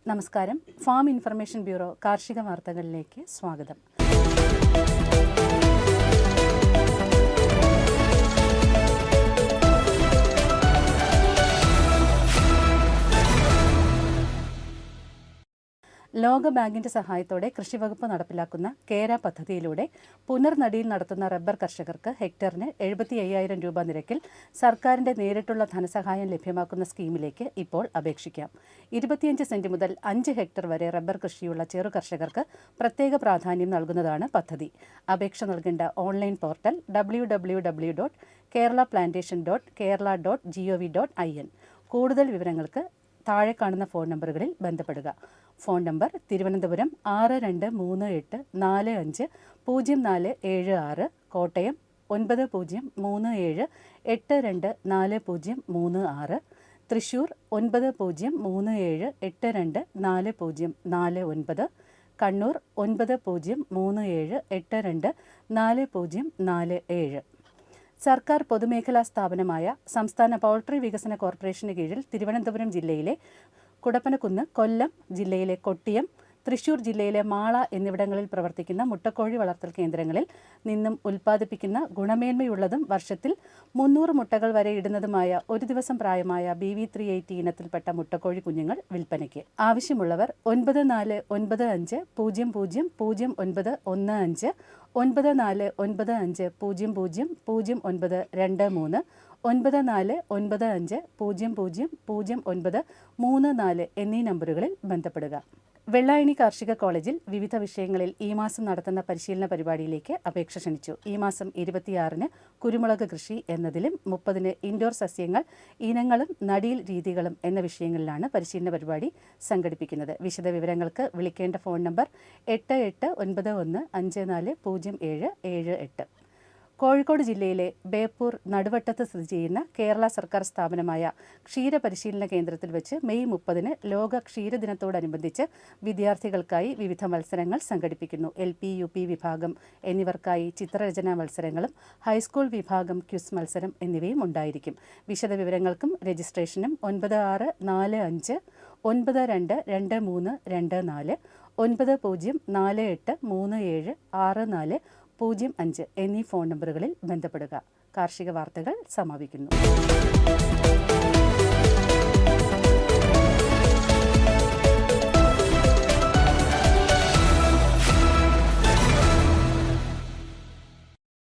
നമസ്കാരം. Farm information bureau കാർഷിക വാർത്തകളിലേക്ക് സ്വാഗതം. ലോകബാങ്കിന്റെ സഹായത്തോടെ കൃഷിവകുപ്പ് നടപ്പിലാക്കുന്ന കേര പദ്ധതിയിലൂടെ പുനർനടിയിൽ നടത്തുന്ന റബ്ബർ കർഷകർക്ക് ഹെക്ടറിന് 75,000 രൂപ നിരക്കിൽ സർക്കാരിന്റെ നേരിട്ടുള്ള ധനസഹായം ലഭ്യമാക്കുന്ന സ്കീമിലേക്ക് ഇപ്പോൾ അപേക്ഷിക്കാം. 25 സെന്റ് മുതൽ 5 ഹെക്ടർ വരെ റബ്ബർ കൃഷിയുള്ള ചെറു കർഷകർക്ക് പ്രത്യേക പ്രാധാന്യം നൽകുന്നതാണ് പദ്ധതി. അപേക്ഷ നൽകേണ്ട ഓൺലൈൻ പോർട്ടൽ www.keralaPlantation.kerala.gov.in. കൂടുതൽ വിവരങ്ങൾക്ക് താഴെ കാണുന്ന ഫോൺ നമ്പറുകളിൽ ബന്ധപ്പെടുക. Phone number Thiruvananthapuram 6238450476, Kottayam 9037824036, Thrissur 9037824049, Kannur 9037824047. സർക്കാർ പൊതുമേഖലാ സ്ഥാപനമായ സംസ്ഥാന പൗൾട്രി വികസന കോർപ്പറേഷന് കീഴിൽ തിരുവനന്തപുരം ജില്ലയിലെ കുടപ്പനക്കുന്ന്, കൊല്ലം ജില്ലയിലെ കൊട്ടിയം, തൃശൂർ ജില്ലയിലെ മാള എന്നിവിടങ്ങളിൽ പ്രവർത്തിക്കുന്ന മുട്ടക്കോഴി വളർത്തൽ കേന്ദ്രങ്ങളിൽ നിന്നും ഉൽപ്പാദിപ്പിക്കുന്ന ഗുണമേന്മയുള്ളതും വർഷത്തിൽ 300 മുട്ടകൾ വരെ ഇടുന്നതുമായ ഒരു ദിവസം പ്രായമായ BV380 ഇനത്തിൽപ്പെട്ട മുട്ടക്കോഴി കുഞ്ഞുങ്ങൾ വിൽപ്പനയ്ക്ക്. ആവശ്യമുള്ളവർ 9495000915, 9495000923, 9495000934 എന്നീ നമ്പറുകളിൽ ബന്ധപ്പെടുക. വെള്ളായണി കാർഷിക കോളേജിൽ വിവിധ വിഷയങ്ങളിൽ ഈ മാസം നടത്തുന്ന പരിശീലന പരിപാടിയിലേക്ക് അപേക്ഷ ക്ഷണിച്ചു. ഈ മാസം 26-ന് കുരുമുളക് കൃഷി എന്നതിലും 30-ന് ഇൻഡോർ സസ്യങ്ങൾ ഇനങ്ങളും നടീൽ രീതികളും എന്ന വിഷയങ്ങളിലാണ് പരിശീലന പരിപാടി സംഘടിപ്പിക്കുന്നത്. വിശദവിവരങ്ങൾക്ക് വിളിക്കേണ്ട ഫോൺ നമ്പർ 8891540778. കോഴിക്കോട് ജില്ലയിലെ ബേപ്പൂർ നടുവട്ടത്ത് സ്ഥിതി ചെയ്യുന്ന കേരള സർക്കാർ സ്ഥാപനമായ ക്ഷീരപരിശീലന കേന്ദ്രത്തിൽ വെച്ച് മെയ് 30-ന് ലോക ക്ഷീരദിനത്തോടനുബന്ധിച്ച് വിദ്യാർത്ഥികൾക്കായി വിവിധ മത്സരങ്ങൾ സംഘടിപ്പിക്കുന്നു. LP, UP വിഭാഗം എന്നിവർക്കായി ചിത്രരചനാ മത്സരങ്ങളും ഹൈസ്കൂൾ വിഭാഗം ക്വിസ് മത്സരം എന്നിവയും ഉണ്ടായിരിക്കും. വിശദവിവരങ്ങൾക്കും രജിസ്ട്രേഷനും 9645922324, 9048376405 എന്നീ ഫോൺ നമ്പറുകളിൽ ബന്ധപ്പെടുക. കാർഷിക വാർത്തകൾ സമാപിക്കുന്നു.